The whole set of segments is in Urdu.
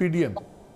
PDM,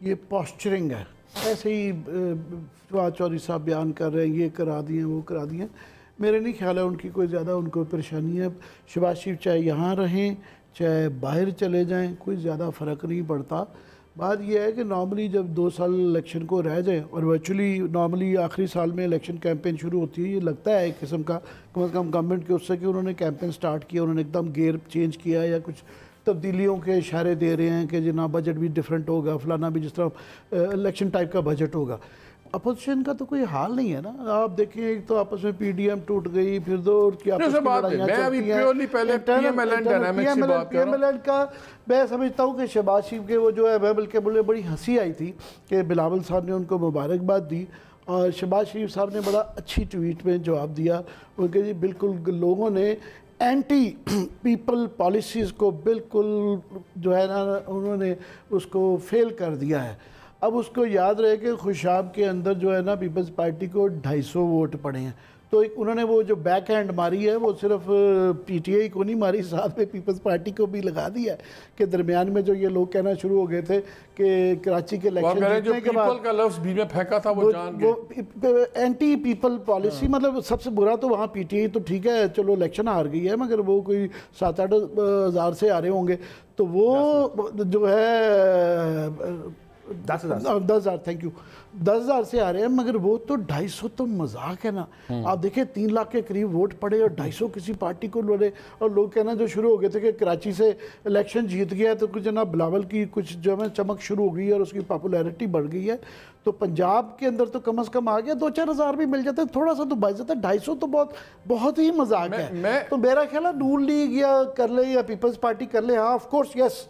یہ پوسچرنگ ہے. ایسے ہی فواد چودھری صاحب بیان کر رہے ہیں یہ کرا دیے وہ کرا دیے. میرے نہیں خیال ہے ان کی کوئی زیادہ ان کو پریشانی ہے. شہباز شریف چاہے یہاں رہیں چاہے باہر چلے جائیں کوئی زیادہ فرق نہیں پڑتا. بات یہ ہے کہ نارملی جب 2 سال الیکشن کو رہ جائیں اور ورچولی نارملی آخری سال میں الیکشن کیمپین شروع ہوتی ہے, یہ لگتا ہے ایک قسم کا کم از کم گورنمنٹ کے اس سے کہ انہوں نے کیمپین سٹارٹ کیا, انہوں نے ایک دم گیئر چینج کیا یا کچھ تبدیلیوں کے اشارے دے رہے ہیں کہ جناب بجٹ بھی ڈیفرنٹ ہوگا فلانا بھی, جس طرح الیکشن ٹائپ کا بجٹ ہوگا. اپوزیشن کا تو کوئی حال نہیں ہے نا. آپ دیکھیں ایک تو آپس میں پی ڈی ایم ٹوٹ گئی, پھر دو کی آپس کی لڑائیاں چلتی ہیں. پی ایم ایل این کا میں سمجھتا ہوں کہ شہباز شریف کے وہ جو ہے بلکہ مجھے بڑی ہنسی آئی تھی کہ بلاول صاحب نے ان کو مبارکباد دی اور شہباز شریف صاحب نے بڑا اچھی ٹویٹ میں جواب دیا. ان کے جی بالکل لوگوں نے اینٹی پیپل پالیسیز کو بالکل جو ہے نا انہوں نے اس کو فیل کر دیا ہے. اب اس کو یاد رہے کہ خوشاب کے اندر جو ہے نا پیپلز پارٹی کو 250 ووٹ پڑے ہیں, تو انہوں نے وہ جو بیک ہینڈ ماری ہے وہ صرف پی ٹی آئی کو نہیں ماری, ساتھ میں پیپلز پارٹی کو بھی لگا دیا ہے کہ درمیان میں جو یہ لوگ کہنا شروع ہو گئے تھے کہ کراچی کے الیکشن جیتنے کے بعد کا لفظ بھی میں پھینکا تھا وہ جان گئے اینٹی پیپل پالیسی. مطلب سب سے برا تو وہاں پی ٹی آئی تو ٹھیک ہے چلو الیکشن ہار گئی ہے مگر وہ کوئی 7-8 ہزار سے آ رہے ہوں گے, تو وہ جو ہے 10,000 تھینک یو 10,000 سے آ رہے ہیں مگر وہ تو 250 تو مذاق ہے نا. آپ دیکھیں 3 لاکھ کے قریب ووٹ پڑے اور 250 کسی پارٹی کو لڑے, اور لوگ کہنا جو شروع ہو گئے تھے کہ کراچی سے الیکشن جیت گیا تو کچھ جناب بلاول کی کچھ جو ہے چمک شروع ہو گئی ہے اور اس کی پاپولیرٹی بڑھ گئی ہے. تو پنجاب کے اندر تو کم از کم آ گیا 2-4 ہزار بھی مل جاتے ہیں, تھوڑا سا تو باعزت ہے. 250 تو بہت ہی مذاق ہے. تو میرا خیال ہے نون لیگ یا کر لے یا پیپلز پارٹی کر لے, ہاں آف کورس یس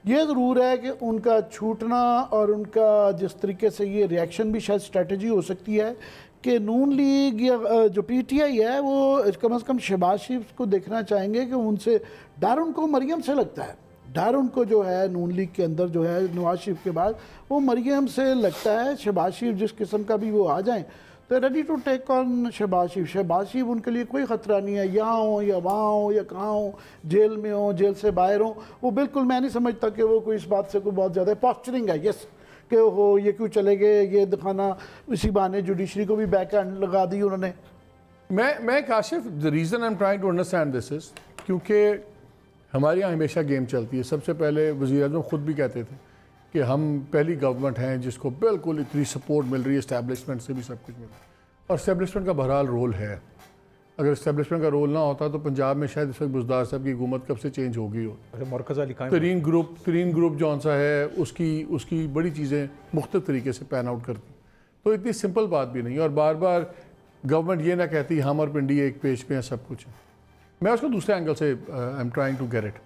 یہ ضرور ہے کہ ان کا چھوٹنا اور ان کا جس طریقے سے یہ ریاکشن بھی شاید اسٹریٹجی ہو سکتی ہے کہ نون لیگ یا جو پی ٹی آئی ہے وہ کم از کم شہباز شریف کو دیکھنا چاہیں گے کہ ان سے ڈر ان کو مریم سے لگتا ہے. ڈر ان کو جو ہے نون لیگ کے اندر جو ہے نواز شریف کے بعد وہ مریم سے لگتا ہے. شہباز شریف جس قسم کا بھی وہ آ جائیں تو ریڈی ٹو ٹیک آن شہباز شریف. شہباز شریف ان کے لیے کوئی خطرہ نہیں ہے, یہاں ہوں یا وہاں ہوں یا کہاں ہوں, جیل میں ہوں جیل سے باہر ہوں, وہ بالکل میں نہیں سمجھتا کہ وہ کوئی اس بات سے کوئی بہت زیادہ پوسچرنگ ہے. یس کہ ہو یہ کیوں چلے گئے یہ دکھانا, اسی بہانے جوڈیشری کو بھی بیک ہینڈ لگا دی انہوں نے. میں Kashif the reason I'm trying to understand this is کیونکہ ہمارے یہاں ہمیشہ گیم چلتی ہے. سب سے پہلے وزیر اعظم خود بھی کہتے تھے کہ ہم پہلی گورنمنٹ ہیں جس کو بالکل اتنی سپورٹ مل رہی ہے, اسٹیبلشمنٹ سے بھی سب کچھ مل رہا ہے, اور اسٹیبلشمنٹ کا بہرحال رول ہے. اگر اسٹیبلشمنٹ کا رول نہ ہوتا تو پنجاب میں شاید اس وقت بزدار صاحب کی حکومت کب سے چینج ہو گئی ہو. مرکز علی قائم ترین گروپ جون سا ہے اس کی بڑی چیزیں مختلف طریقے سے پین آؤٹ کرتی, تو اتنی سمپل بات بھی نہیں. اور بار بار گورنمنٹ یہ نہ کہتی ہم اور پنڈی ایک پیج پہ ہیں سب کچھ. میں اس کو دوسرے اینگل سے I am trying to get it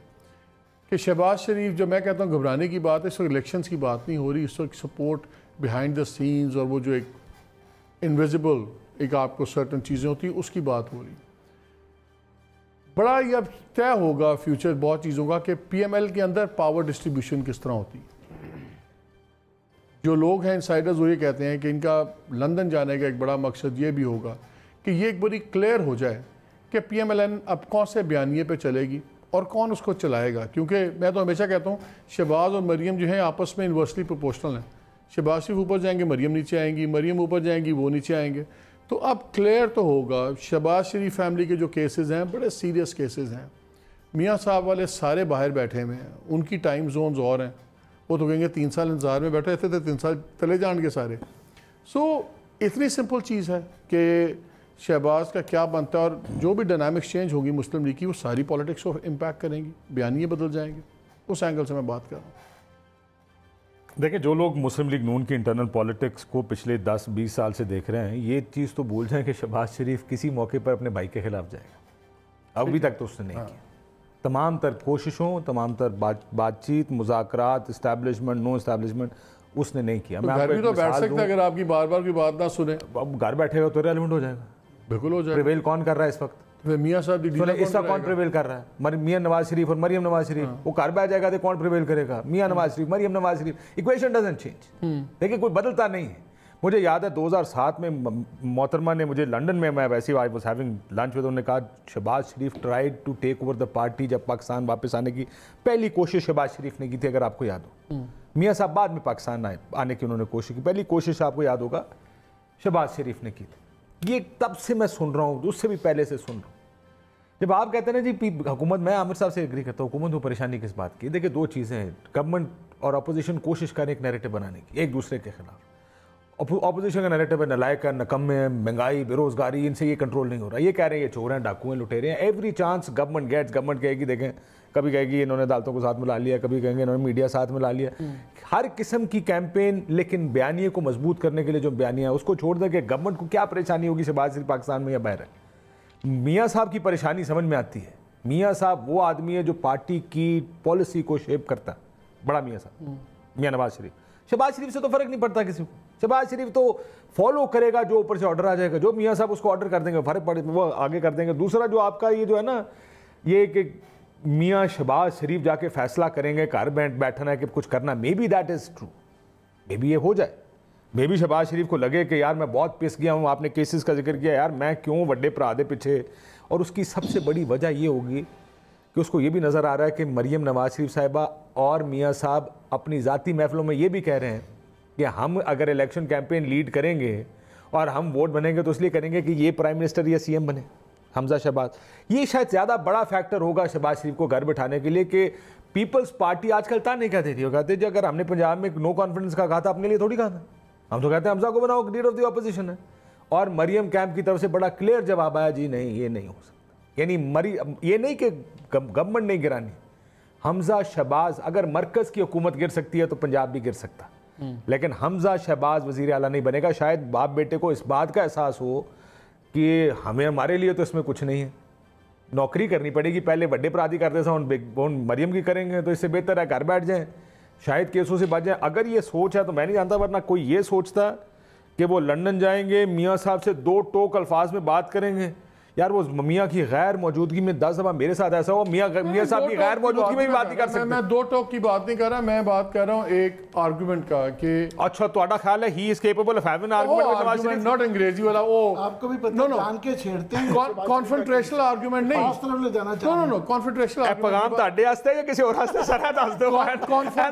کہ شہباز شریف جو میں کہتا ہوں گھبرانے کی بات ہے, اس وقت الیکشنز کی بات نہیں ہو رہی, اس وقت سپورٹ بیہائنڈ دا سینز اور وہ جو ایک انویزیبل ایک آپ کو سرٹن چیزیں ہوتی ہیں اس کی بات ہو رہی. بڑا یہ اب طے ہوگا فیوچر بہت چیزوں کا کہ پی ایم ایل کے اندر پاور ڈسٹریبیوشن کس طرح ہوتی. جو لوگ ہیں انسائڈرز وہ یہ کہتے ہیں کہ ان کا لندن جانے کا ایک بڑا مقصد یہ بھی ہوگا کہ یہ ایک بڑی کلیئر ہو جائے کہ پی ایم ایل این اب کون سے بیانیے پہ چلے گی اور کون اس کو چلائے گا. کیونکہ میں تو ہمیشہ کہتا ہوں شہباز اور مریم جو ہیں آپس میں انورسلی پروپورشنل ہیں. شہباز شریف اوپر جائیں گے مریم نیچے آئیں گی, مریم اوپر جائیں گی وہ نیچے آئیں گے. تو اب کلیئر تو ہوگا. شہباز شریف فیملی کے جو کیسز ہیں بڑے سیریس کیسز ہیں. میاں صاحب والے سارے باہر بیٹھے ہوئے ہیں, ان کی ٹائم زونز اور ہیں. وہ تو کہیں گے 3 سال انتظار میں بیٹھے تھے 3 سال چلے جان گے سارے. سو اتنی سمپل چیز ہے کہ شہباز کا کیا بنتا ہے, اور جو بھی ڈائنامکس چینج ہوگی مسلم لیگ کی وہ ساری پالیٹکس کو امپیکٹ کریں گی, بیانیے بدل جائیں گے. اس اینگل سے میں بات کر رہا ہوں. دیکھیں جو لوگ مسلم لیگ نون کی انٹرنل پالیٹکس کو پچھلے 10-20 سال سے دیکھ رہے ہیں یہ چیز تو بھول جائیں کہ شہباز شریف کسی موقع پر اپنے بھائی کے خلاف جائے گا. ابھی تک تو اس نے نہیں کیا. تمام تر کوششوں, تمام تر بات چیت, مذاکرات, اسٹیبلشمنٹ نو اسٹیبلشمنٹ اس نے نہیں کیا. گھر بھی تو بیٹھ سکتا ہے اگر آپ کی بار بار کی بات نہ سنیں. اب گھر بیٹھے گا تو ریلیونٹ ہو جائے گا. بالکل ہو جائے گا. پریویل کون کر رہا ہے اس وقت؟ میاں صاحب اس کا کون پریویل کر رہا ہے؟ میاں نواز شریف اور مریم نواز شریف. وہ گھر بیٹھ جائے گا تو کون پریویل کرے گا؟ Mian Nawaz Sharif, Maryam Nawaz Sharif. Equation doesn't change. دیکھیں کوئی بدلتا نہیں ہے. مجھے یاد ہے 2007 میں محترمہ نے مجھے لنڈن میں ویسے I was having lunch with, انہوں نے کہا Shahbaz Sharif tried to take over the party, جب پاکستان واپس آنے کی پہلی کوشش شہباز شریف نے کی تھی، اگر آپ کو یاد ہو. میاں صاحب بعد میں پاکستان آنے کی انہوں نے کوشش کی، پہلی کوشش آپ کو یاد ہوگا شہباز شریف نے کی تھی. یہ تب سے میں سن رہا ہوں، اس سے بھی پہلے سے سن رہا ہوں. جب آپ کہتے ہیں نا جی حکومت، میں عامر صاحب سے ایگری کرتا ہوں، حکومت کو پریشانی کس بات کی؟ دیکھیں دو چیزیں ہیں، گورنمنٹ اور اپوزیشن کوشش کریں ایک نیریٹو بنانے کی ایک دوسرے کے خلاف. اپوزیشن کا نیریٹو ہے نالائق ہے، نکمے ہیں، مہنگائی، بے روزگاری، ان سے یہ کنٹرول نہیں ہو رہا. یہ کہہ رہے ہیں یہ چور ہیں، ڈاکو ہیں، لٹیرے ہیں. Every chance government gets, government کہے گی دیکھیں، کبھی کہے گی انہوں نے عدالتوں کو ساتھ ملا لیا، کبھی کہیں گے انہوں نے میڈیا ساتھ ملا لیا. ہر قسم کی کیمپین، لیکن بیانیے کو مضبوط کرنے کے لیے جو بیانیہ ہے اس کو چھوڑ دیں کہ گورنمنٹ کو کیا پریشانی ہوگی شہباز شریف پاکستان میں یا باہر ہے. میاں صاحب کی پریشانی سمجھ میں آتی ہے. میاں صاحب وہ آدمی ہے جو پارٹی کی پالیسی کو شیپ کرتا ہے، بڑا میاں صاحب میاں نواز شریف. شہباز شریف سے تو فرق نہیں پڑتا کسی کو. شہباز شریف تو فالو کرے گا جو اوپر سے آرڈر آ جائے گا، جو میاں صاحب اس کو آرڈر کر دیں گے فرق پڑے وہ آگے کر دیں گے. دوسرا جو آپ کا یہ جو ہے نا، یہ کہ میاں شہباز شریف جا کے فیصلہ کریں گے گھر بیٹھنا ہے کہ کچھ کرنا، maybe that is true, maybe یہ ہو جائے. مے بی شہباز شریف کو لگے کہ یار میں بہت پس گیا ہوں. آپ نے کیسز کا ذکر کیا، یار میں کیوں وڈے پرا دے پیچھے. اور اس کی سب سے بڑی وجہ یہ ہوگی کہ اس کو یہ بھی نظر آ رہا ہے کہ مریم نواز شریف صاحبہ اور میاں صاحب اپنی ذاتی محفلوں میں یہ بھی کہہ رہے ہیں کہ ہم اگر الیکشن کیمپین لیڈ کریں گے اور ہم ووٹ بنیں گے تو اس لیے کریں گے کہ یہ پرائم منسٹر یا سی ایم بنے حمزہ شہباز. یہ شاید زیادہ بڑا فیکٹر ہوگا شہباز شریف کو گھر بٹھانے کے لیے کہ پیپلز پارٹی آج کل نہیں کہتی تھی. وہ کہتے ہیں اگر ہم نے پنجاب میں نو کانفیڈنس کا کہا تھا اپنے لیے تھوڑی کہا تھا. ہم تو کہتے ہیں حمزہ کو بناؤ لیڈر آف دی اپوزیشن ہے. اور مریم کیمپ کی طرف سے بڑا کلیئر جواب آیا، جی نہیں یہ نہیں ہو سکتا. یعنی یہ نہیں کہ گورنمنٹ نہیں گرانی، حمزہ شہباز اگر مرکز کی حکومت گر سکتی ہے تو پنجاب بھی گر سکتا، لیکن حمزہ شہباز وزیر اعلیٰ نہیں بنے گا. شاید باپ بیٹے کو اس بات کا احساس ہو کہ ہمارے لیے تو اس میں کچھ نہیں ہے، نوکری کرنی پڑے گی. پہلے بڑے پرادی کرتے تھے، مریم کی کریں گے تو اس سے بہتر ہے گھر بیٹھ جائیں، شاید کیسوں سے بچ جائیں. اگر یہ سوچ ہے تو میں نہیں جانتا، ورنہ کوئی یہ سوچتا کہ وہ لندن جائیں گے، میاں صاحب سے دو ٹوک الفاظ میں بات کریں گے. یار وہ میاں کی غیر موجودگی میں 10 دفعہ میرے ساتھ ایسا ہو، میاں صاحب کی غیر موجودگی میں بھی بات نہیں کر سکتے. میں دو ٹوک کی بات نہیں کر رہا، میں بات کر رہا ہوں ایک آرگومنٹ کا کہ اچھا تہاڈا خیال ہے he is capable of having argument, not انگریزی والا. وہ آپ کو بھی پتہ جان کے چھیڑتے ہیں، کانفرنٹریشنل آرگومنٹ نہیں، خاص طرف لے جانا چاہتے ہیں. نو کانفرنٹریشنل پیغام تہاڈے واسطے یا کسی اور واسطے سر دس دو،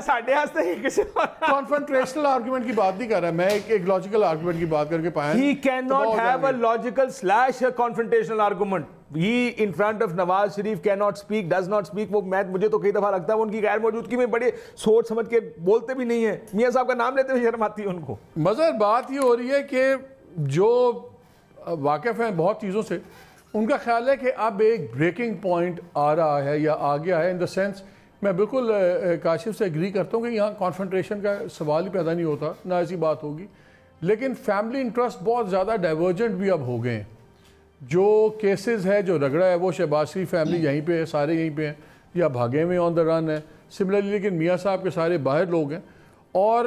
ساڈے واسطے ہی کسی کانفرنٹریشنل آرگومنٹ کی بات نہیں کر رہا میں، ایک لاجیکل آرگومنٹ کی بات کر کے پایا. He cannot have a logical / confrontational argument. He in front of Nawaz Sharif cannot speak, does not speak. وہ مجھے تو کئی دفعہ لگتا ہے وہ ان کی غیر موجودگی میں بڑے سوچ سمجھ کے بولتے بھی نہیں ہیں. میاں صاحب کا نام لیتے ہوئے شرم آتی ہے ان کو. مظہر بات یہ ہو رہی ہے کہ جو واقف ہیں بہت چیزوں سے، ان کا خیال ہے کہ اب ایک بریکنگ پوائنٹ آ رہا ہے یا آ گیا ہے. ان دا سینس میں بالکل کاشف سے ایگری کرتا ہوں کہ یہاں کانفرنٹریشن کا سوال ہی پیدا نہیں ہوتا، نہ ایسی بات ہوگی. لیکن فیملی انٹرسٹ بہت زیادہ ڈائیورجنٹ بھی اب ہو گئے ہیں. جو کیسز ہے، جو رگڑا ہے، وہ شہباز شریف فیملی یہیں پہ ہے، سارے یہیں پہ ہیں یا بھاگے میں آن دا رن ہے سملرلی. لیکن میاں صاحب کے سارے باہر لوگ ہیں اور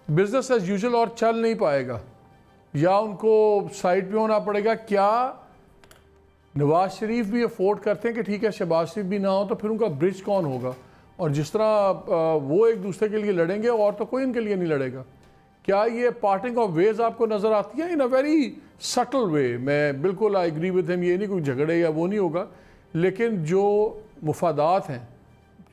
بزنس ایز یوزول اور چل نہیں پائے گا، یا ان کو سائڈ پہ ہونا پڑے گا. کیا نواز شریف بھی افورڈ کرتے ہیں کہ ٹھیک ہے شہباز شریف بھی نہ ہو تو پھر ان کا برج کون ہوگا؟ اور جس طرح وہ ایک دوسرے کے لیے لڑیں گے اور تو کوئی ان کے لیے نہیں لڑے گا. کیا یہ پارٹنگ آف ویز آپ کو نظر آتی ہے ان اے ویری سٹل وے؟ میں بالکل آئی ایگری ود ہم، یہ نہیں کوئی جھگڑے یا وہ نہیں ہوگا، لیکن جو مفادات ہیں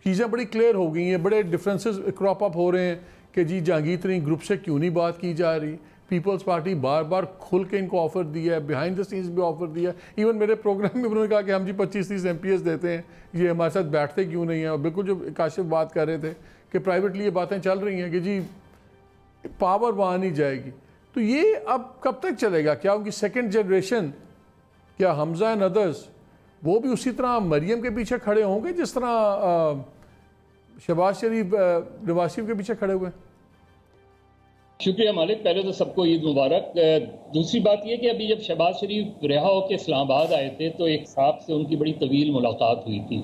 چیزیں بڑی کلیئر ہو گئی ہیں. بڑے ڈفرینسز کراپ اپ ہو رہے ہیں کہ جی جہانگیر ترین گروپ سے کیوں نہیں بات کی جا رہی. پیپلز پارٹی بار بار کھل کے ان کو آفر دیا ہے، بیہائنڈ دا سینس بھی آفر دیا ہے. ایون میرے پروگرام میں انہوں نے کہا کہ ہم جی 25-30 MPs دیتے ہیں، یہ ہمارے ساتھ بیٹھتے کیوں نہیں ہیں. اور بالکل جو کاشف بات کر رہے تھے کہ پرائیویٹلی یہ باتیں چل رہی ہیں کہ جی پاور وہاں نہیں جائے گی. تو یہ اب کب تک چلے گا؟ کیا ان کی سیکنڈ جنریشن، کیا حمزہ اینڈ ادرس وہ بھی اسی طرح مریم کے پیچھے کھڑے ہوں گے جس طرح شہباز شریف نواز شریف کے پیچھے کھڑے ہوئے؟ شکریہ مالک. پہلے تو سب کو عید مبارک. دوسری بات یہ کہ ابھی جب شہباز شریف رہا ہو کے اسلام آباد آئے تھے تو ایک صاحب سے ان کی بڑی طویل ملاقات ہوئی تھی.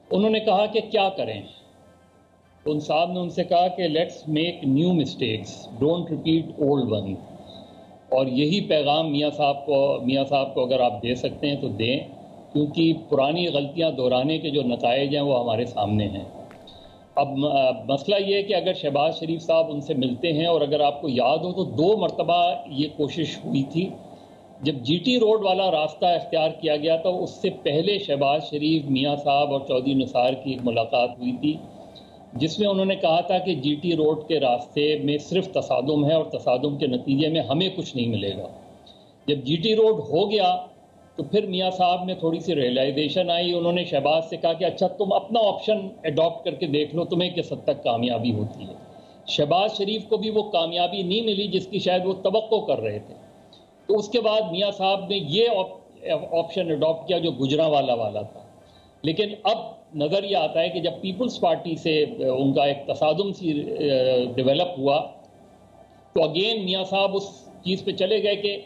انہوں نے کہا کہ کیا کریں. ان صاحب نے ان سے کہا کہ let's make new mistakes, don't repeat old one. اور یہی پیغام میاں صاحب کو اگر آپ دے سکتے ہیں تو دیں، کیونکہ پرانی غلطیاں دہرانے کے جو نتائج ہیں وہ ہمارے سامنے ہیں. اب مسئلہ یہ ہے کہ اگر شہباز شریف صاحب ان سے ملتے ہیں، اور اگر آپ کو یاد ہو تو 2 مرتبہ یہ کوشش ہوئی تھی، جب جی ٹی روڈ والا راستہ اختیار کیا گیا تھا اس سے پہلے شہباز شریف، میاں صاحب اور چودھری نثار کی ایک ملاقات ہوئی تھی، جس میں انہوں نے کہا تھا کہ جی ٹی روڈ کے راستے میں صرف تصادم ہے اور تصادم کے نتیجے میں ہمیں کچھ نہیں ملے گا۔ جب جی ٹی روڈ ہو گیا تو پھر میاں صاحب میں تھوڑی سی ریئلائزیشن آئی، انہوں نے شہباز سے کہا کہ اچھا تم اپنا آپشن اڈاپٹ کر کے دیکھ لو، تمہیں کس حد تک کامیابی ہوتی ہے۔ شہباز شریف کو بھی وہ کامیابی نہیں ملی جس کی شاید وہ توقع کر رہے تھے، تو اس کے بعد میاں صاحب نے یہ آپشن اڈاپٹ کیا جو گجرانوالہ والا تھا۔ لیکن اب نظر یہ آتا ہے کہ جب پیپلز پارٹی سے ان کا ایک تصادم سی ڈیولپ ہوا تو اگین میاں صاحب اس چیز پہ چلے گئے کہ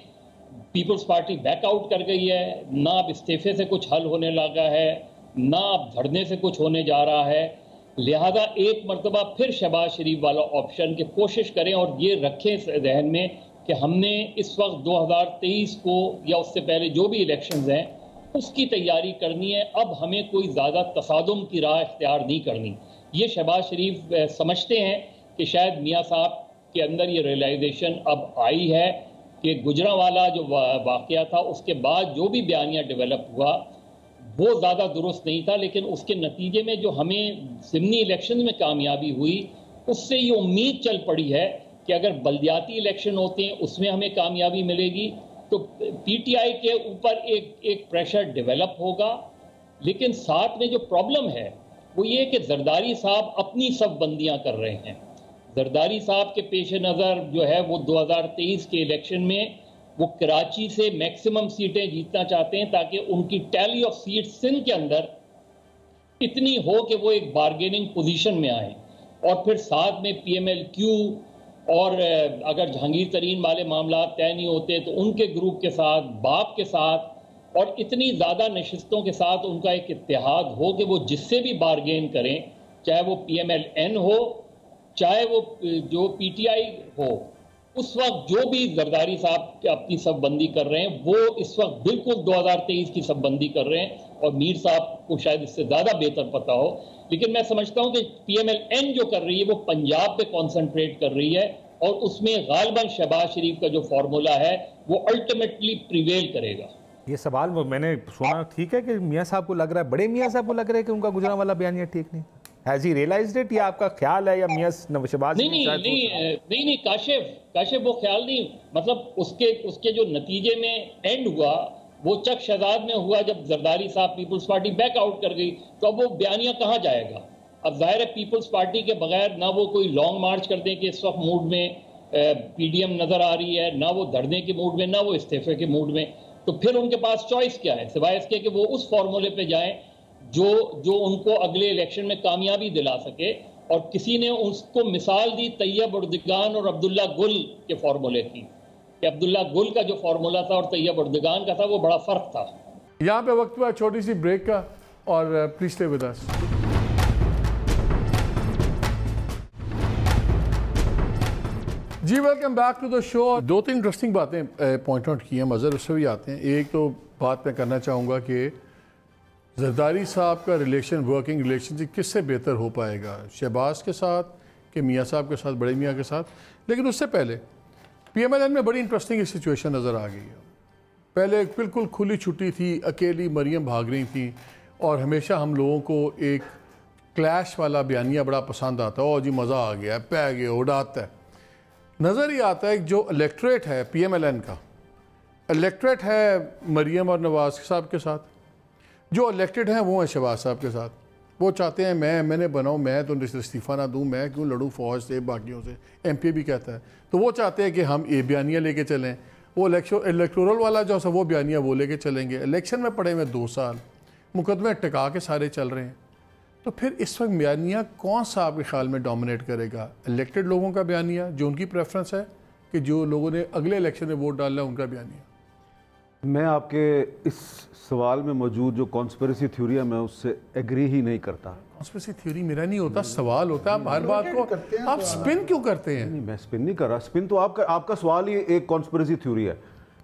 پیپلز پارٹی بیک آؤٹ کر گئی ہے، نہ اب استعفے سے کچھ حل ہونے لگا ہے، نہ اب دھرنے سے کچھ ہونے جا رہا ہے، لہذا ایک مرتبہ پھر شہباز شریف والا آپشن کی کوشش کریں اور یہ رکھیں ذہن میں کہ ہم نے اس وقت 2023 کو یا اس سے پہلے جو بھی الیکشنز ہیں اس کی تیاری کرنی ہے، اب ہمیں کوئی زیادہ تصادم کی راہ اختیار نہیں کرنی۔ یہ شہباز شریف سمجھتے ہیں کہ شاید میاں صاحب کے اندر یہ ریئلائزیشن اب آئی ہے کہ گجرانوالہ جو واقعہ تھا اس کے بعد جو بھی بیانیہ ڈیولپ ہوا وہ زیادہ درست نہیں تھا، لیکن اس کے نتیجے میں جو ہمیں ضمنی الیکشن میں کامیابی ہوئی اس سے یہ امید چل پڑی ہے کہ اگر بلدیاتی الیکشن ہوتے ہیں اس میں ہمیں کامیابی ملے گی تو پی ٹی آئی کے اوپر ایک پریشر ڈیولپ ہوگا۔ لیکن ساتھ میں جو پرابلم ہے وہ یہ کہ زرداری صاحب اپنی صف بندیاں کر رہے ہیں۔ زرداری صاحب کے پیش نظر جو ہے وہ 2023 کے الیکشن میں وہ کراچی سے میکسیمم سیٹیں جیتنا چاہتے ہیں تاکہ ان کی ٹیلی آف سیٹ سندھ کے اندر اتنی ہو کہ وہ ایک بارگیننگ پوزیشن میں آئیں، اور پھر ساتھ میں پی ایم ایل کیو اور اگر جہانگیر ترین والے معاملات طے نہیں ہوتے تو ان کے گروپ کے ساتھ، باپ کے ساتھ اور اتنی زیادہ نشستوں کے ساتھ ان کا ایک اتحاد ہو کہ وہ جس سے بھی بارگین کریں، چاہے وہ پی ایم ایل این ہو چاہے وہ جو پی ٹی آئی ہو، اس وقت جو بھی زرداری صاحب اپنی صف بندی کر رہے ہیں وہ اس وقت بالکل 2023 کی صف بندی کر رہے ہیں، اور میر صاحب کو شاید اس سے زیادہ بہتر پتا ہو، لیکن میں سمجھتا ہوں کہ پی ایم ایل این جو کر رہی ہے وہ پنجاب پہ کانسنٹریٹ کر رہی ہے، اور اس میں غالباً شہباز شریف کا جو فارمولا ہے وہ الٹیمیٹلی پریویل کرے گا۔ یہ سوال میں نے سنا ٹھیک ہے کہ میاں صاحب کو لگ رہا ہے، بڑے میاں صاحب کو لگ رہا ہے کہ ان کا گجرانوالہ بیانیہ ٹھیک نہیں، ہیز ہی ریئلائزڈ اٹ، یا آپ کا خیال ہے، یا میاں شہباز نہیں کاشف وہ خیال نہیں، مطلب اس کے جو نتیجے میں اینڈ ہوا وہ چک شہزاد میں ہوا جب زرداری صاحب پیپلز پارٹی بیک آؤٹ کر گئی، تو اب وہ بیانیہ کہاں جائے گا؟ اب ظاہر ہے پیپلز پارٹی کے بغیر نہ وہ کوئی لانگ مارچ کرتے کہ اس وقت موڈ میں پی ڈی ایم نظر آ رہی ہے، نہ وہ دھرنے کے موڈ میں، نہ وہ استعفے کے موڈ میں، تو پھر ان کے پاس چوائس کیا ہے سوائے اس کے کہ وہ اس فارمولے پہ جائیں جو ان کو اگلے الیکشن میں کامیابی دلا سکے۔ اور کسی نے اس کو مثال دی طیب اردگان اور عبداللہ گل کے فارمولے کی، کہ عبداللہ گل کا جو فارمولا تھا اور طیب اردگان کا تھا وہ بڑا فرق تھا۔ یہاں پہ وقت ہوا چھوٹی سی بریک کا، اور پلیز اسٹے ود اس۔ جی welcome back to the show. 2-3 interesting باتیں پوائنٹ آؤٹ کی ہیں، مظہر اس سے بھی آتے ہیں۔ ایک تو بات میں کرنا چاہوں گا کہ زرداری صاحب کا ریلیشن، ورکنگ ریلیشن کس سے بہتر ہو پائے گا، شہباز کے ساتھ کہ میاں صاحب کے ساتھ، بڑے میاں کے ساتھ؟ لیکن اس سے پہلے پی ایم ایل این میں بڑی انٹرسٹنگ سچویشن نظر آ گئی ہے۔ پہلے بالکل کھلی چھٹی تھی، اکیلی مریم بھاگ رہی تھیں، اور ہمیشہ ہم لوگوں کو ایک کلیش والا بیانیہ بڑا پسند آتا ہے، اور جی مزہ آ گیا ہے، پہ گیا اڑاتا ہے۔ نظر ہی آتا ہے کہ جو الیکٹریٹ ہے پی ایم ایل این کا، الیکٹریٹ ہے مریم اور نواز صاحب کے ساتھ، جو الیکٹڈ ہیں وہ ہیں شہباز صاحب کے ساتھ۔ وہ چاہتے ہیں میں نے بناؤں، میں تو استعفیٰ نہ دوں، میں کیوں لڑوں فوج سے باقیوں سے، ایم پی بھی کہتا ہے، تو وہ چاہتے ہیں کہ ہم یہ بیانیہ لے کے چلیں۔ وہ الیکٹورل والا جو ہے وہ بیانیہ وہ لے کے چلیں گے۔ الیکشن میں پڑے ہوئے 2 سال، مقدمے ٹکا کے سارے چل رہے ہیں، تو پھر اس وقت بیانیہ کون سا آپ کے خیال میں ڈومینیٹ کرے گا؟ الیکٹڈ لوگوں کا بیانیہ جو ان کی پریفرنس ہے، کہ جو لوگوں نے اگلے الیکشن میں ووٹ ڈالا ہے ان کا بیانیہ؟ میں آپ کے اس سوال میں موجود جو کانسپریسی تھیوری ہے میں اس سے ایگری ہی نہیں کرتا۔ کانسپریسی تھیوری میرا نہیں ہوتا، سوال ہوتا ہے۔ آپ ہر بات کو آپ سپن کیوں کرتے ہیں؟ نہیں، میں سپن نہیں کر رہا، سپن تو آپ کا سوال ہی ایک کانسپریسی تھیوری ہے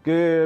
کہ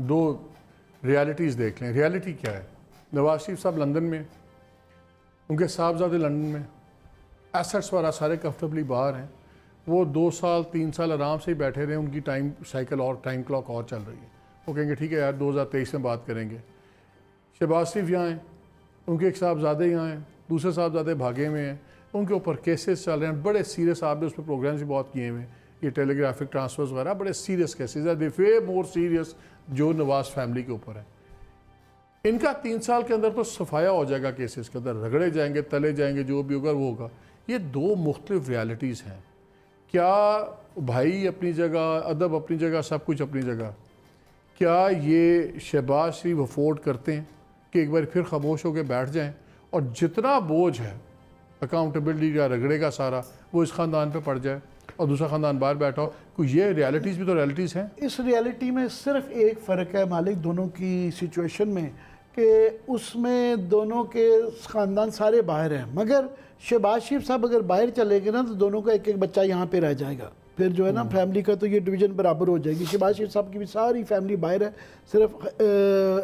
2 ریالٹیز دیکھ لیں. ریالٹی کیا ہے؟ نواز شریف صاحب لندن میں، ان کے صاحبزادے لندن میں، ایسٹس والا سارے کمفرٹیبلی باہر ہیں. وہ 2 سال 3 سال آرام سے ہی بیٹھے رہے، ان کی ٹائم سائیکل اور ٹائم کلاک اور چل رہی ہے. وہ کہیں گے ٹھیک ہے یار 2023 میں بات کریں گے. شہباز شریف یہاں ہیں، ان کے ایک صاحبزادے یہاں ہیں، دوسرے صاحبزادے بھاگے ہوئے ہیں، ان کے اوپر کیسز چل رہے ہیں بڑے سیریس. آپ نے اس پہ پروگرامز بھی بہت کیے ہوئے ہیں، یہ ٹیلی گرافک ٹرانسفرز وغیرہ بڑے سیریس کیسز ہیں، دے وے مور سیریس جو نواز فیملی کے اوپر ہے. ان کا 3 سال کے اندر تو صفایا ہو جائے گا کیسز کے اندر، رگڑے جائیں گے، تلے جائیں گے، جو بھی ہوگا وہ ہوگا. یہ 2 مختلف ریالٹیز ہیں. کیا بھائی اپنی جگہ، ادب اپنی جگہ، سب کچھ اپنی جگہ، کیا یہ شہباز شریف افورڈ کرتے ہیں کہ ایک بار پھر خاموش ہو کے بیٹھ جائیں اور جتنا بوجھ ہے اکاؤنٹیبلٹی کا رگڑے کا سارا وہ اس خاندان پہ پڑ جائے اور دوسرا خاندان باہر بیٹھا ہو؟ کوئی یہ ریالٹیز بھی تو ریالٹیز ہیں. اس ریالٹی میں صرف ایک فرق ہے مالک دونوں کی سچویشن میں، کہ اس میں دونوں کے خاندان سارے باہر ہیں، مگر شہباز شریف صاحب اگر باہر چلے گئے نا تو دونوں کا ایک ایک بچہ یہاں پہ رہ جائے گا. پھر جو ہے نا فیملی کا تو یہ ڈویژن برابر ہو جائے گی. شہباز شریف صاحب کی بھی ساری فیملی باہر ہے، صرف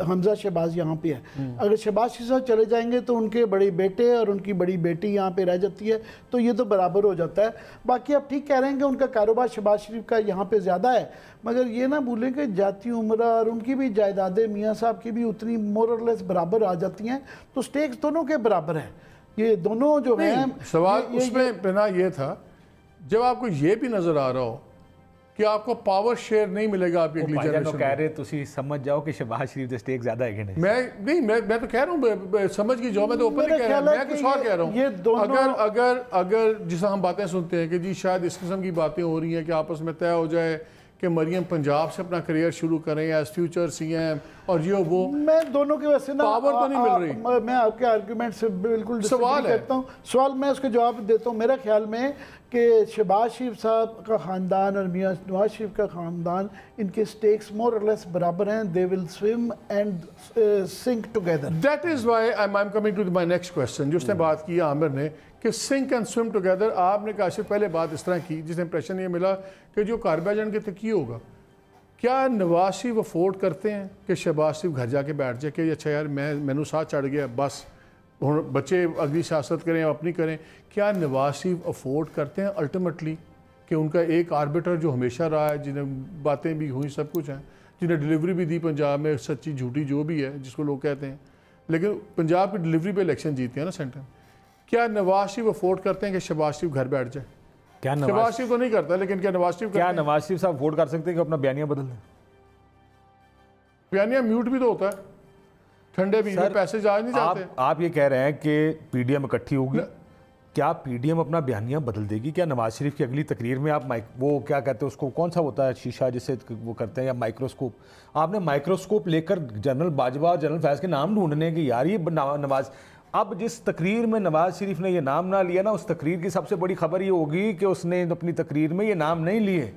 حمزہ شہباز یہاں پہ ہے. اگر شہباز شریف صاحب چلے جائیں گے تو ان کے بڑے بیٹے اور ان کی بڑی بیٹی یہاں پہ رہ جاتی ہے، تو یہ تو برابر ہو جاتا ہے. باقی آپ ٹھیک کہہ رہے ہیں کہ ان کا کاروبار شہباز شریف کا یہاں پہ زیادہ ہے، مگر یہ نہ بھولیں کہ جاتی عمرہ اور ان کی بھی جائیدادیں میاں صاحب کی بھی اتنی مور اور لیس برابر آ جاتی ہیں، تو سٹیکس دونوں کے برابر ہیں. یہ دونوں جو ہیں سوال اس میں بنا یہ تھا، جب آپ کو یہ بھی نظر آ رہا ہو کہ آپ کو پاور شیئر نہیں ملے گا آپ کی اگلی جنریشن. کہہ رہے تسی سمجھ جاؤ کہ شہباز شریف دے سٹیک زیادہ ہے کہ نہیں. میں تو کہہ رہا ہوں، سمجھ کی جو میں تو اوپن کہہ رہا ہوں، میں کچھ اور کہہ رہا ہوں. اگر جسے ہم باتیں سنتے ہیں کہ جی شاید اس قسم کی باتیں ہو رہی ہیں کہ آپس میں طے ہو جائے کہ مریم پنجاب سے اپنا کریئر شروع کریں ایز فیوچر سی ایم اور یہ وہ، میں دونوں کے ویسے نا پاور تو نہیں مل رہی. میں آپ کے آرگومنٹ سے بالکل سوال ہے کرتا ہوں. سوال میں اس کے جواب دیتا ہوں. میرا خیال میں کہ شہباز شریف صاحب کا خاندان اور میاں نواز شریف کا خاندان، ان کے سٹیکس مور اور لیس برابر ہیں. they will swim and sink together. That is why I'm coming to my next question. جو اس نے بات کی عامر نے کہ sink and swim together، آپ نے کاشف پہلے بات اس طرح کی جس نے امپریشن یہ ملا کہ جو کاربا جان کے تک یہ ہوگا. کیا نواز شریف افورڈ کرتے ہیں کہ شہباز شریف گھر جا کے بیٹھ جائے کہ اچھا یار مینو ساتھ چڑھ گیا، بس بچے اگلی سیاست کریں اپنی کریں؟ کیا نواز شریف افورڈ کرتے ہیں الٹیمیٹلی کہ ان کا ایک آربیٹر جو ہمیشہ رہا ہے، جنہیں باتیں بھی ہوئیں سب کچھ ہیں، جنہیں ڈیلیوری بھی دی پنجاب میں سچی جھوٹی جو بھی ہے جس کو لوگ کہتے ہیں، لیکن پنجاب کی ڈیلیوری پہ الیکشن جیتے ہیں نا سینٹر میں، کیا نواز شریف افورڈ کرتے ہیں کہ شہباز شریف گھر بیٹھ جائے؟ کیا شہباز شریف تو نہیں کرتا، لیکن کیا نواز شریف نواز شریف صاحب افورڈ کر سکتے ہیں کہ اپنا بیانیہ بدل دیں؟ بیانیہ میوٹ بھی تو ہوتا ہے، ٹھنڈے بھی پیسے جا نہیں جاتے. آپ یہ کہہ رہے ہیں کہ پی ڈی ایم اکٹھی ہوگی، کیا پی ڈی ایم اپنا بیانیہ بدل دے گی؟ کیا نواز شریف کی اگلی تقریر میں آپ وہ کیا کہتے ہیں اس کو، کون سا ہوتا ہے شیشہ جسے وہ کرتے ہیں، یا مائکروسکوپ، آپ نے مائکروسکوپ لے کر جنرل باجوہ اور جنرل فیض کے نام ڈھونڈنے کہ یار یہ نواز، اب جس تقریر میں نواز شریف نے یہ نام نہ لیا نا، اس تقریر کی سب سے بڑی خبر یہ ہوگی کہ اس نے اپنی تقریر میں یہ نام نہیں لیے،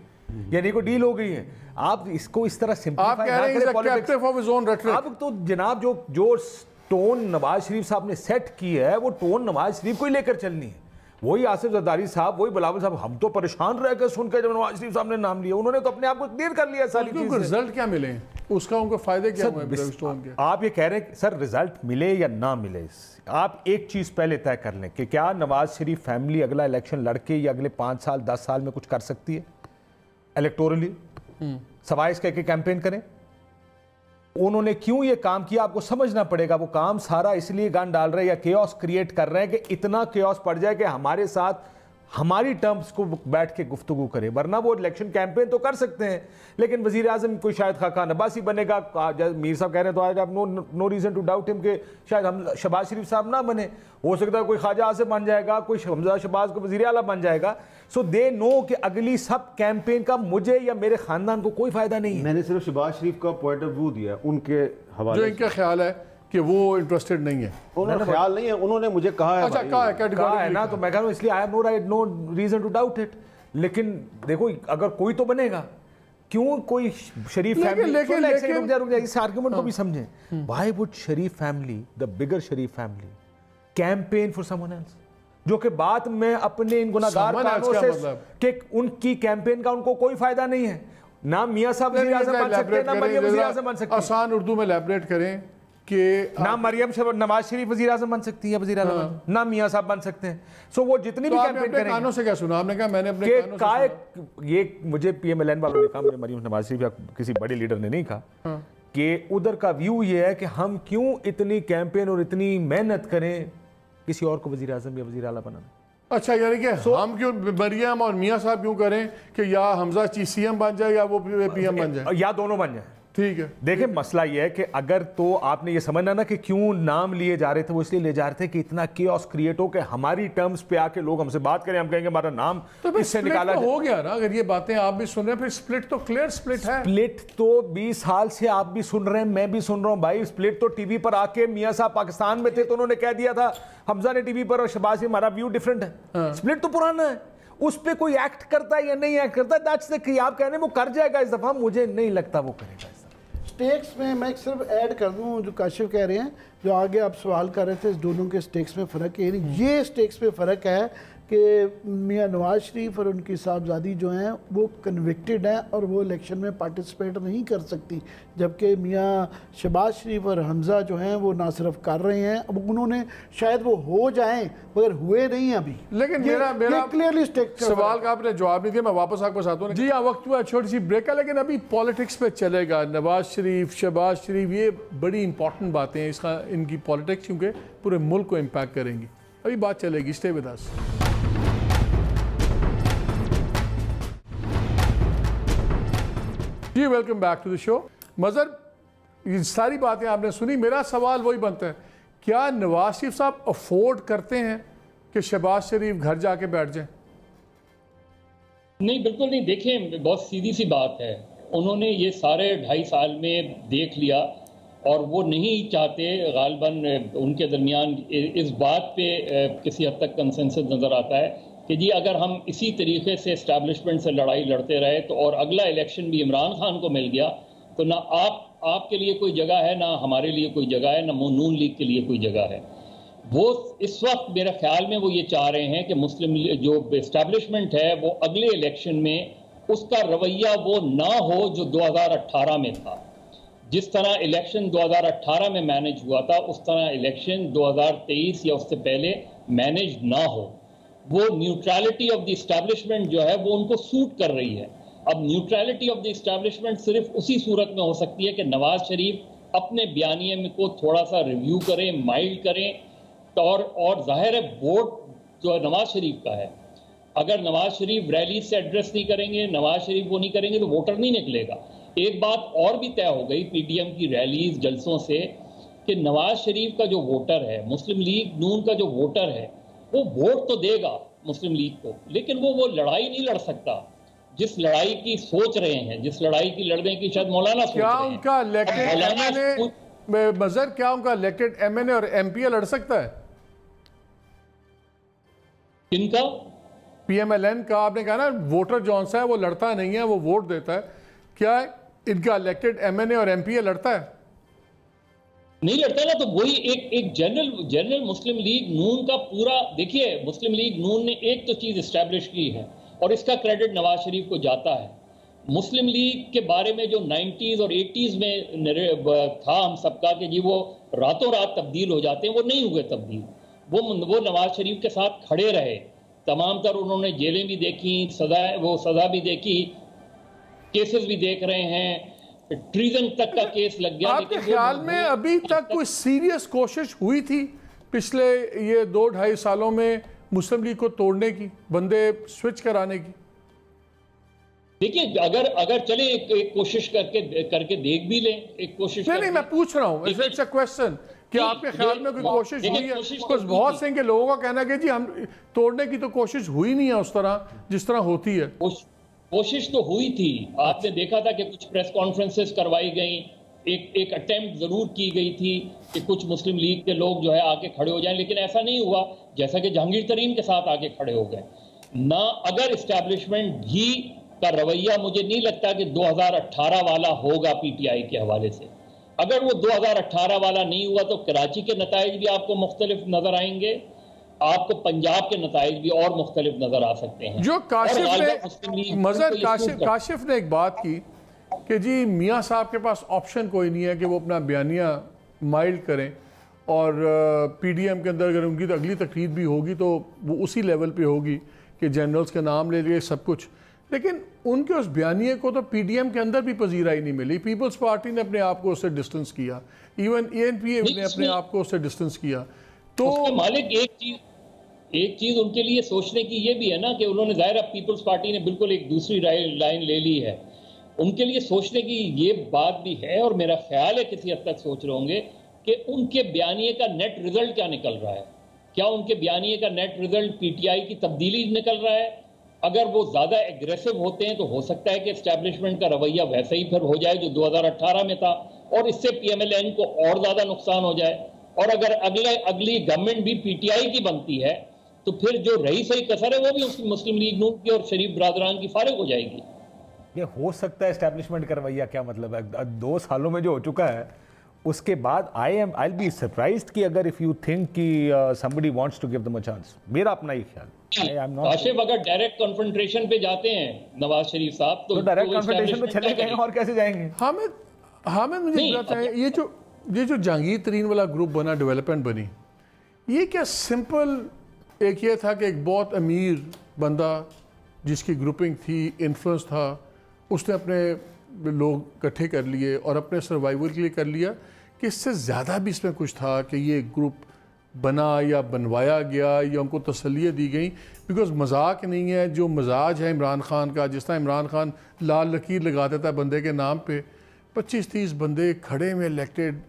یعنی کوئی ڈیل ہو گئی ہے. آپ اس کو اس طرح سمپلیفائی نہ کریں. اب تو جناب جو ٹون نواز شریف صاحب نے سیٹ کی ہے وہ ٹون نواز شریف کو ہی لے کر چلنی ہے. وہی آصف زرداری صاحب، وہی بلاول صاحب، ہم تو پریشان رہ کے سن کے جب نواز شریف صاحب نے نام لیا، انہوں نے تو اپنے آپ کو کلیئر کر لیا ساری چیز. رزلٹ کیا ملے اس کا، ان کو فائدے کیا ہوئے؟ آپ یہ کہہ رہے ہیں سر رزلٹ ملے یا نہ ملے، آپ ایک چیز پہلے طے کر لیں کہ کیا نواز شریف فیملی اگلا الیکشن لڑ کے یا اگلے 5 سال 10 سال میں کچھ کر سکتی ہے الیکٹورلی، سوائے اس کہ کیمپین کریں؟ انہوں نے کیوں یہ کام کیا آپ کو سمجھنا پڑے گا. وہ کام سارا اس لیے گن ڈال رہے ہیں یا کیوس کریٹ کر رہے ہیں کہ اتنا کیوس پڑ جائے کہ ہمارے ساتھ ہماری ٹرمز کو بیٹھ کے گفتگو کرے. ورنہ وہ الیکشن کیمپین تو کر سکتے ہیں، لیکن وزیر اعظم کوئی شاید خاقان عباسی بنے گا. میر صاحب کہہ رہے ہیں تو آج آپ نو ریزن ٹو ڈاؤٹ ہم کہ شاید ہم شہباز شریف صاحب نہ بنے، ہو سکتا ہے کوئی خواجہ آصف بن جائے گا، کوئی حمزہ شہباز کو وزیر اعلیٰ بن جائے گا. سو دے نو کہ اگلی سب کیمپین کا مجھے یا میرے خاندان کو کوئی فائدہ نہیں ہے. میں نے صرف شہباز شریف کا پوائنٹ آف ویو دیا ان کے حوالے، جو ان کا خیال ہے کہ وہ انٹرسٹڈ نہیں ہے. انہوں نے خیال نہیں ہے، انہوں نے مجھے کہا ہے. اچھا کہا ہے نا، تو میں کہہ رہا ہوں اس لیے I have no reason to doubt it. لیکن دیکھو اگر کوئی تو بنے گا، کیوں کوئی شریف فیملی، اس آرگومنٹ کو بھی سمجھیں. Why would Sharif family, the bigger Sharif family, campaign for someone else, جو کہ بعد میں اپنے ان گناہگار کاموں سے کہ ان کی کیمپین کا ان کو کوئی فائدہ نہیں ہے. نہ میاں صاحب وزیر اعظم بن سکتے ہیں نہ مریم وزیر اعظم بن سکتی ہے. آسان اردو میں لیبریٹ کریں کہ نہ مریم نواز شریف وزیر اعظم بن سکتی ہے وزیر اعظم نہ میاں صاحب بن سکتے ہیں. سو وہ جتنی بھی کیمپین کریں کانوں سے کیا سنا آپ نے کہا میں نے اپنے کہ یہ مجھے پی ایم ایل این والوں نے کہا, مجھے مریم نواز شریف یا کسی بڑے لیڈر نے نہیں کہا کہ ادھر کا ویو یہ ہے کہ ہم کیوں اتنی کیمپین اور اتنی محنت کریں کسی اور کو وزیر اعظم یا وزیر اعلیٰ بنانا. اچھا یعنی کہ ہم کیوں مریم اور میاں صاحب کیوں کریں کہ یا حمزہ سی ایم بن جائے یا وہ پی ایم بن جائے یا دونوں بن جائیں. ٹھیک ہے. دیکھیں مسئلہ یہ ہے کہ اگر تو آپ نے یہ سمجھنا نا کہ کیوں نام لیے جا رہے تھے, وہ اس لیے لے جا رہے تھے کہ اتنا کیوس کریٹ ہو کہ ہماری ٹرمز پہ آ کے لوگ ہم سے بات کریں, ہم کہیں گے ہمارا نام اس سے نکالا جائے. ہو گیا نا اگر یہ باتیں آپ بھی سن رہے ہیں, پھر سپلٹ تو کلیئر سپلٹ ہے. سپلٹ تو 20 سال سے آپ بھی سن رہے ہیں, میں بھی سن رہا ہوں بھائی. سپلٹ تو ٹی وی پر آ کے میاں صاحب پاکستان میں تھے تو انہوں نے کہہ دیا تھا حمزہ نے ٹی وی پر اور شہباز سے ہمارا ویو ڈیفرنٹ ہے. سپلٹ تو پرانا ہے, اس پہ کوئی ایکٹ کرتا ہے یا نہیں ایکٹ کرتا, دیٹس the آپ کہہ رہے ہیں وہ کر جائے گا اس دفعہ, مجھے نہیں لگتا وہ کرے گا. سٹیکس میں صرف ایڈ کر دوں جو کاشف کہہ رہے ہیں, جو آگے آپ سوال کر رہے تھے اس دونوں کے سٹیکس میں فرق ہے. یہ سٹیکس میں فرق ہے کہ میاں نواز شریف اور ان کی صاحبزادی جو ہیں وہ کنوکٹڈ ہیں اور وہ الیکشن میں پارٹیسپیٹ نہیں کر سکتی, جبکہ میاں شہباز شریف اور حمزہ جو ہیں وہ نہ صرف کر رہے ہیں, اب انہوں نے شاید وہ ہو جائیں مگر ہوئے نہیں ابھی. لیکن میرا کلیئرلی سوال کا آپ نے جواب نہیں دیا, میں واپس آپ کو ساتھ ہوں. جی ہاں وقت ہوا چھوٹی سی بریک ہے, لیکن ابھی پالیٹکس پہ چلے گا. نواز شریف, شہباز شریف, یہ بڑی امپورٹنٹ باتیں ہیں, اس کا ان کی پالیٹکس کیونکہ پورے ملک کو امپیکٹ کریں گی. ابھی بات چلے گی, اسٹے ود اس. جی welcome back to the show. Mazhar یہ ساری باتیں آپ نے سنی, میرا سوال وہی بنتا ہے, کیا نواز شریف صاحب افورڈ کرتے ہیں کہ شہباز شریف گھر جا کے بیٹھ جائیں؟ نہیں بالکل نہیں. دیکھیں بہت سیدھی سی بات ہے, انہوں نے یہ سارے 2.5 سال میں دیکھ لیا اور وہ نہیں چاہتے, غالباً ان کے درمیان اس بات پہ کسی حد تک کنسنسس نظر آتا ہے کہ جی اگر ہم اسی طریقے سے اسٹیبلشمنٹ سے لڑائی لڑتے رہے تو اور اگلا الیکشن بھی عمران خان کو مل گیا تو نہ آپ کے لیے کوئی جگہ ہے, نہ ہمارے لیے کوئی جگہ ہے, نہ نون لیگ کے لیے کوئی جگہ ہے. وہ اس وقت میرے خیال میں وہ یہ چاہ رہے ہیں کہ مسلم جو اسٹیبلشمنٹ ہے وہ اگلے الیکشن میں اس کا رویہ وہ نہ ہو جو 2018 میں تھا. جس طرح الیکشن 2018 میں مینج ہوا تھا اس طرح الیکشن 2023 یا اس سے پہلے مینج نہ ہو. وہ نیوٹرالٹی آف دی اسٹیبلشمنٹ جو ہے وہ ان کو سوٹ کر رہی ہے. اب نیوٹرالٹی آف دی اسٹیبلشمنٹ صرف اسی صورت میں ہو سکتی ہے کہ نواز شریف اپنے بیانیے میں کو تھوڑا سا ریویو کریں, مائلڈ کریں, اور ظاہر ہے ووٹ جو ہے نواز شریف کا ہے. اگر نواز شریف ریلی سے ایڈریس نہیں کریں گے, نواز شریف وہ نہیں کریں گے تو ووٹر نہیں نکلے گا. ایک بات اور بھی طے ہو گئی پی ٹی ایم کی ریلیز جلسوں سے کہ نواز شریف کا جو ووٹر ہے, مسلم لیگ نون کا جو ووٹر ہے, وہ ووٹ تو دے گا مسلم لیگ کو, لیکن وہ لڑائی نہیں لڑ سکتا جس لڑائی کی سوچ رہے ہیں, جس لڑائی کی لڑنے کی شاید مولانا سوچ رہے ہیں. کیا ان کا الیکٹڈ مظہر, کیا ان کا الیکٹڈ ایم این اے اور ایم پی اے لڑ سکتا ہے؟ ان کا پی ایم ایل این کا آپ نے کہا نا ووٹر جون سا ہے وہ لڑتا نہیں ہے, وہ ووٹ دیتا ہے, کیا ان کا الیکٹڈ ایم این اے اور ایم پی اے لڑتا ہے؟ نہیں لڑتا نا. تو وہی ایک جنرل مسلم لیگ نون کا پورا, دیکھیے مسلم لیگ نون نے ایک تو چیز اسٹیبلش کی ہے اور اس کا کریڈٹ نواز شریف کو جاتا ہے. مسلم لیگ کے بارے میں جو 90s اور 80s میں تھا ہم سب کا کہ جی وہ راتوں رات تبدیل ہو جاتے ہیں, وہ نہیں ہوئے تبدیل. وہ نواز شریف کے ساتھ کھڑے رہے, تمام تر انہوں نے جیلیں بھی دیکھی, سزا بھی دیکھی, کیسز بھی دیکھ رہے ہیں, ٹریزن تک کا کیس لگ گیا. آپ کے خیال میں ابھی تک کوئی سیریس کوشش ہوئی تھی پچھلے یہ 2-2.5 سالوں میں مسلم لیگ کو توڑنے کی, بندے سوئچ کرانے کی؟ دیکھیے اگر چلے ایک کوشش کر کے دیکھ بھی لیں, ایک کوشش نہیں میں پوچھ رہا ہوں, اٹس اے کویسچن کہ آپ کے خیال میں کوئی کوشش ہوئی ہے؟ بہت سے لوگوں کا کہنا ہے کہ جی ہم توڑنے کی تو کوشش ہوئی نہیں ہے اس طرح جس طرح ہوتی ہے. کوشش تو ہوئی تھی, آپ نے دیکھا تھا کہ کچھ پریس کانفرنسز کروائی گئیں, ایک اٹیمپٹ ضرور کی گئی تھی کہ کچھ مسلم لیگ کے لوگ جو ہے آ کے کھڑے ہو جائیں, لیکن ایسا نہیں ہوا جیسا کہ جہانگیر ترین کے ساتھ آ کے کھڑے ہو گئے. نہ اگر اسٹیبلشمنٹ بھی کا رویہ مجھے نہیں لگتا کہ 2018 والا ہوگا پی ٹی آئی کے حوالے سے. اگر وہ 2018 والا نہیں ہوا تو کراچی کے نتائج بھی آپ کو مختلف نظر آئیں گے, آپ کو پنجاب کے نتائج بھی اور مختلف نظر آ سکتے ہیں. جو کاشف نے ایک بات کی کہ جی میاں صاحب کے پاس آپشن کوئی نہیں ہے کہ وہ اپنا بیانیہ مائلڈ کریں، اور پی ڈی ایم کے اندر اگر ان کی اگلی تقریر بھی ہوگی تو وہ اسی لیول پہ ہوگی کہ جنرلز کا نام لے لیے سب کچھ، لیکن ان کے اس بیانیے کو تو پی ڈی ایم کے اندر بھی پذیرائی نہیں ملی. پیپلز پارٹی نے اپنے آپ کو اس سے ڈسٹنس کیا، ایون اے این پی اے نے اپنے آپ کو اس سے ڈسٹنس کیا. تو مالک ایک چیز ان کے لیے سوچنے کی یہ بھی ہے نا کہ انہوں نے ظاہر پیپلز پارٹی نے بالکل ایک دوسری لائن لے لی ہے. ان کے لیے سوچنے کی یہ بات بھی ہے، اور میرا خیال ہے کسی حد تک سوچ رہے ہوں گے کہ ان کے بیانیے کا نیٹ رزلٹ کیا نکل رہا ہے. کیا ان کے بیانیے کا net result P T I کی تبدیلی نکل رہا ہے؟ اگر وہ زیادہ ایگریسو ہوتے ہیں تو ہو سکتا ہے کہ اسٹیبلشمنٹ کا رویہ ویسا ہی پھر ہو جائے جو 2018 میں تھا، اور اس سے پی ایم ایل این کو اور زیادہ نقصان ہو جائے. اور اگر اگلی گورنمنٹ بھی پی ٹی آئی کی بنتی ہے تو پھر جو رہی صحیح کسر ہے وہ بھی مسلم لیگ نون کی اور شریف برادران کی فارغ ہو جائے گی. یہ ہو سکتا ہے اسٹیبلشمنٹ کا رویہ کیا مطلب ہے 2 سالوں میں جو ہو چکا ہے اس کے بعد I'll be surprised کہ اگر if you think کہ somebody wants to give them a chance. میرا اپنا ہی خیال. کاشف اگر ڈائریکٹ کنفرنٹریشن پہ جاتے ہیں نواز شریف صاحب تو ڈائریکٹ کنفرنٹریشن میں چلے گئے اور کیسے جائیں گے؟ حامد مجھے بتاتا ہے یہ جو جہانگیر ترین والا گروپ بنا، ڈیولپمنٹ بنی، یہ کیا سمپل ایک یہ تھا کہ ایک بہت امیر بندہ جس کی گروپنگ تھی، انفلوئنس تھا، اس نے اپنے لوگ اکٹھے کر لیے اور اپنے سروائیول کے لیے کر لیا، کہ اس سے زیادہ بھی اس میں کچھ تھا کہ یہ گروپ بنا یا بنوایا گیا یا ان کو تسلیاں دی گئیں؟ بیکاز مذاق نہیں ہے جو مزاج ہے عمران خان کا، جس طرح عمران خان لال لکیر لگا دیتا ہے بندے کے نام پہ، 25-30 بندے کھڑے میں الیکٹڈ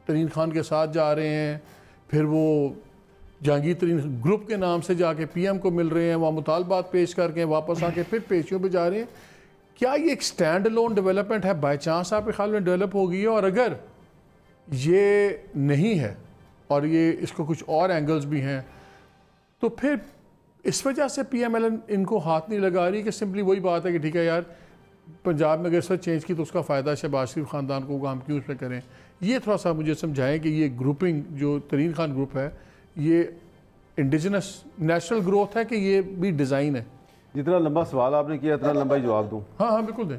ترین خان کے ساتھ جا رہے ہیں، پھر وہ جہانگیر ترین گروپ کے نام سے جا کے پی ایم کو مل رہے ہیں، وہاں مطالبات پیش کر کے واپس آ کے پھر پیشیوں پہ جا رہے ہیں. کیا یہ ایک سٹینڈ لون ڈیولپمنٹ ہے؟ بائی چانس آپ کے خیال میں ڈیولپ ہو گئی ہے؟ اور اگر یہ نہیں ہے اور یہ اس کو کچھ اور اینگلز بھی ہیں تو پھر اس وجہ سے پی ایم ایل این ان کو ہاتھ نہیں لگا رہی کہ سمپلی وہی بات ہے کہ ٹھیک ہے یار پنجاب میں اگر اس وقت چینج کی تو اس کا فائدہ شہباز شریف خاندان کو کام کیوں اس میں کریں؟ یہ تھوڑا سا مجھے سمجھائیں کہ یہ گروپنگ جو ترین خان گروپ ہے یہ انڈیجنس نیشنل گروتھ ہے کہ یہ بھی ڈیزائن ہے؟ جتنا لمبا سوال آپ نے کیا اتنا لمبا ہی جواب دوں. ہاں بالکل دیں.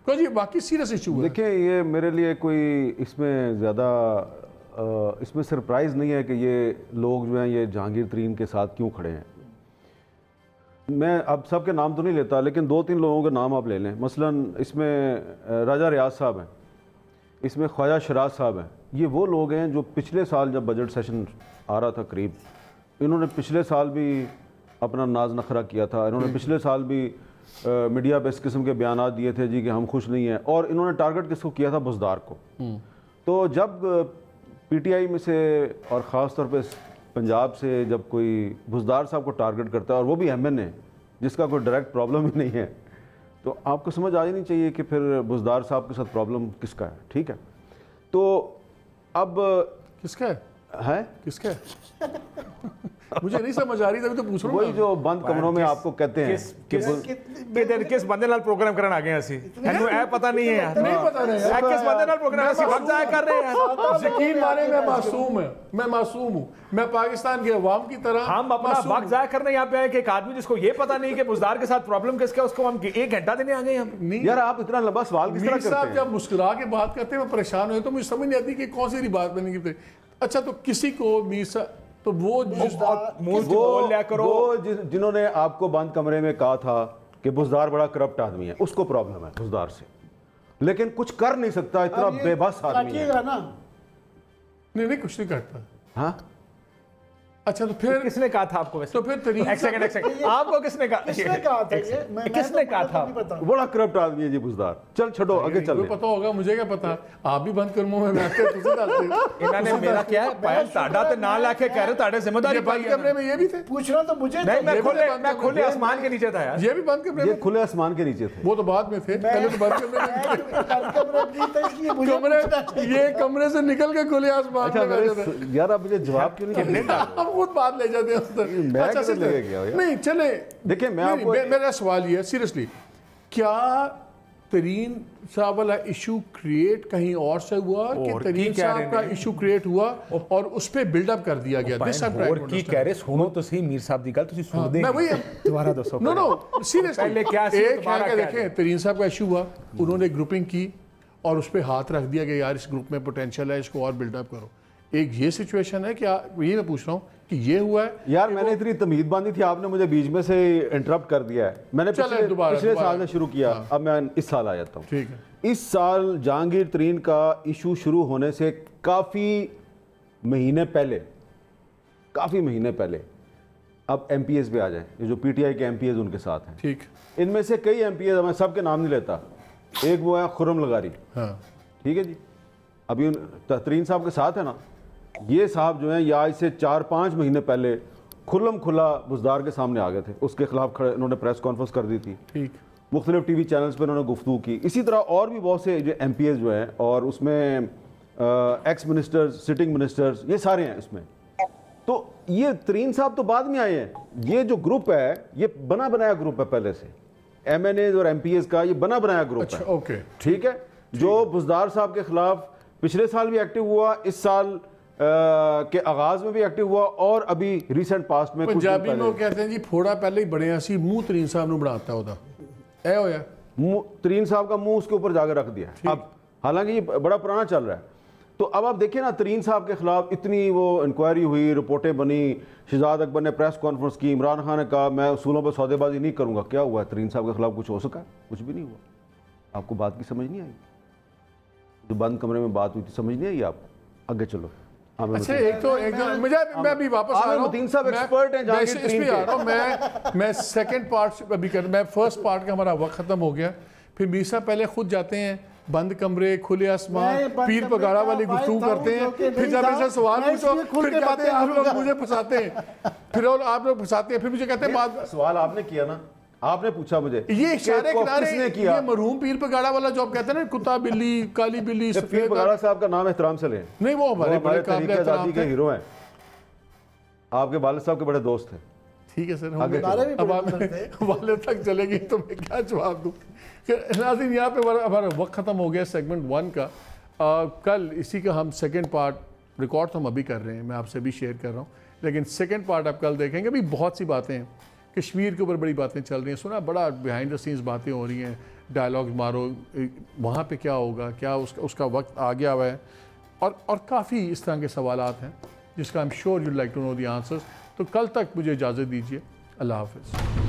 جی باقی سیریس ایشو ہے. دیکھیں یہ میرے لیے کوئی اس میں زیادہ اس میں سرپرائز نہیں ہے کہ یہ لوگ جو ہیں یہ جہانگیر ترین کے ساتھ کیوں کھڑے ہیں. میں اب سب کے نام تو نہیں لیتا لیکن 2-3 لوگوں کے نام آپ لے لیں. مثلا اس میں راجہ ریاض صاحب ہیں، اس میں خواجہ شراز صاحب ہیں. یہ وہ لوگ ہیں جو پچھلے سال جب بجٹ سیشن آ رہا تھا قریب، انہوں نے پچھلے سال بھی اپنا ناز نخرہ کیا تھا، انہوں نے پچھلے سال بھی میڈیا پہ اس قسم کے بیانات دیے تھے جی کہ ہم خوش نہیں ہیں، اور انہوں نے ٹارگٹ کس کو کیا تھا؟ بزدار کو. تو جب پی ٹی آئی میں سے اور خاص طور پہ پنجاب سے جب کوئی بزدار صاحب کو ٹارگٹ کرتا ہے اور وہ بھی ایم این ہے جس کا کوئی ڈائریکٹ پرابلم ہی نہیں ہے، تو آپ کو سمجھ آ ہی نہیں چاہیے کہ پھر بزدار صاحب کے ساتھ پرابلم کس کا ہے. ٹھیک ہے، تو اب کس کا ہے کس کا ہے مجھے نہیں سمجھ آ رہی تھی، تو پوچھ رہا ہوں. وہی جو بند کمروں میں آپ کو کہتے ہیں کس بندے نال پروگرام کرن آ گئے ہیں اسی اینو اے پتہ نہیں ہے یار، نہیں پتہ نہیں کس بندے نال پروگرام اسی وقت ضائع کر رہے ہیں. یقین مانے میں معصوم ہوں، میں پاکستان کے عوام کی طرح ہم اپنا وقت ضائع کرنے یہاں پہ آئے کہ ایک آدمی جس کو یہ پتہ نہیں کہ بزدار کے ساتھ پرابلم کس کا، اس کو ہم 1 گھنٹہ دینے آ گئے ہم. یار آپ اتنا لمبا سوال کس طرح میر کرتے صاحب ہیں؟ جب مسکرا کے بات کرتے ہیں میں پریشان ہوئے تو مجھے سمجھ نہیں آتی کہ کون سی بات بنی کی. اچھا تو کسی کو میر صاحب تو وہ جنہوں نے آپ کو بند کمرے میں کہا تھا کہ بزدار بڑا کرپٹ آدمی ہے، اس کو پرابلم ہے بزدار سے، لیکن کچھ کر نہیں سکتا، اتنا بے بس آدمی ہے. نہیں کچھ نہیں کرتا. ہاں اچھا تو پھر کس نے کہا تھا آپ کو ویسے؟ تو پھر طریقہ ایک سیکنڈ آپ کو کس نے کہا کس نے کہا تھا؟ بڑا کرپٹ آدمی ہے جی بزدار. چل چھڑو آگے چل رہے. پتا ہوگا مجھے کیا پتا، آپ بھی بند کرموں میں بیٹھتے ہیں تسی ڈالتے. انہوں نے میرا کیا ہے پائل تاڑا تے نہ لا کے کہہ رہے تاڑے ذمہ داری پائی بند کمرے میں یہ بھی تھے. پوچھنا تو مجھے نہیں، میں کھلے آسمان کے نیچے تھا یار. یہ بھی بند کمرے یہ میں کھلے آسمان کے نیچے تھے. وہ تو بعد میں تھے، پہلے تو بند کمرے میں یہ کمرے سے نکل کے کھلے آسمان میں بیٹھے تھے. یار آپ مجھے جواب کیوں نہیں دیتے؟ ہم خود بات لے جاتے ہیں. نہیں چلے دیکھیں میں آپ کو میرا سوال یہ ہے سیریسلی، کیا ترین صاحب والا ایشو کریٹ کہیں اور سے ہوا کہ ترین صاحب کا ایشو کریٹ ہوا اور اس پہ بلڈ اپ کر دیا گیا؟ اور کی کہہ رہے سنو تو صحیح میر صاحب دی گل تسی سن دے میں وہی دوبارہ دوستو نو سیریسلی پہلے کیا سی ایک دوبارہ ہے کہ دیکھیں ترین صاحب کا ایشو ہوا، انہوں نے گروپنگ کی اور اس پہ ہاتھ رکھ دیا کہ یار اس گروپ میں پوٹینشیل ہے، اس کو اور بلڈ اپ کرو. ایک یہ سچویشن ہے کہ یہ میں پوچھ رہا ہوں کہ یہ ہوا ہے. یار میں نے اتنی تمہید باندھی تھی، آپ نے مجھے بیچ میں سے انٹرپٹ کر دیا ہے. میں نے پچھلے سال میں شروع کیا، اب میں اس سال آ جاتا ہوں. ٹھیک ہے. اس سال جہانگیر ترین کا ایشو شروع ہونے سے کافی مہینے پہلے اب ایم پی ایز پہ آ جائیں. یہ جو پی ٹی آئی کے ایم پی ایز ان کے ساتھ ہیں، ٹھیک، ان میں سے کئی ایم پی ایز، میں سب کے نام نہیں لیتا. ایک وہ ہے خرم لغاری، ٹھیک ہے جی، ابھی ترین صاحب کے ساتھ ہے نا. یہ صاحب جو ہیں یہ آج سے 4-5 مہینے پہلے کھلم کھلا بزدار کے سامنے آ گئے تھے. اس کے خلاف کھڑے انہوں نے پریس کانفرنس کر دی تھی. ٹھیک، مختلف ٹی وی چینلز پہ انہوں نے گفتگو کی. اسی طرح اور بھی بہت سے جو ایم پی ایز جو ہیں، اور اس میں ایکس منسٹرز، سٹنگ منسٹرز، یہ سارے ہیں اس میں. تو یہ ترین صاحب تو بعد میں آئے ہیں. یہ جو گروپ ہے یہ بنا بنایا گروپ ہے پہلے سے. ایم این ایز اور ایم پی ایز کا یہ بنا بنایا گروپ ہے. اوکے، ٹھیک ہے. جو بزدار صاحب کے خلاف پچھلے سال بھی ایکٹیو ہوا، اس سال کے آغاز میں بھی ایکٹیو ہوا، اور ابھی ریسنٹ پاسٹ میں پنجابی میں وہ کہتے ہیں جی پھوڑا پہلے ہی بڑے اسی منہ ترین صاحب نے بڑھاتا ہوتا اے ہویا ترین صاحب کا منہ اس کے اوپر جا کے رکھ دیا. اب حالانکہ یہ بڑا پرانا چل رہا ہے. تو اب آپ دیکھیں نا، ترین صاحب کے خلاف اتنی وہ انکوائری ہوئی، رپورٹیں بنی، شہزاد اکبر نے پریس کانفرنس کی، عمران خان نے کہا میں اصولوں پہ سودے بازی نہیں کروں گا. کیا ہوا ہے؟ ترین صاحب کے خلاف کچھ ہو سکا؟ کچھ بھی نہیں ہوا. آپ کو بات کی سمجھ نہیں آئی؟ جو بند کمرے میں بات ہوئی تھی سمجھ نہیں آئی آپ کو؟ آگے چلو. اچھا میں بھی واپس آ رہا ہوں. متین صاحب ایکسپرٹ ہیں جہانگیر ترین کے. آ رہا ہوں میں سیکنڈ پارٹ ابھی کر، میں فرسٹ پارٹ کا ہمارا وقت ختم ہو گیا. پھر میر صاحب پہلے خود جاتے ہیں، بند کمرے، کھلے آسمان، پیر پگاڑا والی گفتگو کرتے ہیں. پھر جب ایسا سوال پوچھو پھر کہتے ہیں آپ لوگ مجھے پھنساتے ہیں، پھر آپ لوگ پھنساتے ہیں. پھر مجھے کہتے ہیں سوال آپ نے کیا نا، آپ نے پوچھا مجھے یہ اشارے کنارے، یہ مرحوم پیر پگاڑا والا جو آپ کہتے ہیں نا، کتا بلی، کالی بلی. پیر پگاڑا صاحب کا نام احترام سے لیں. نہیں، وہ ہمارے بڑے قابل احترام کے ہیرو ہیں. آپ کے والد صاحب کے بڑے دوست ہیں. ٹھیک ہے سر، اب آپ والد تک چلے گی تو میں کیا جواب دوں. ناظرین، یہاں پہ ہمارا وقت ختم ہو گیا سیگمنٹ 1 کا. کل اسی کا ہم سیکنڈ پارٹ ریکارڈ تو ہم ابھی کر رہے ہیں، میں آپ سے بھی شیئر کر رہا ہوں، لیکن سیکنڈ پارٹ آپ کل دیکھیں گے. ابھی بہت سی باتیں ہیں، کشمیر کے اوپر بڑی باتیں چل رہی ہیں، سنا بڑا بیہائنڈ دا سینس باتیں ہو رہی ہیں. ڈائلاگ مارو وہاں پہ کیا ہوگا، کیا اس کا وقت آ گیا ہوا ہے، اور کافی اس طرح کے سوالات ہیں جس کا I'm sure you'd like to know the answers. تو کل تک مجھے اجازت دیجیے. اللہ حافظ.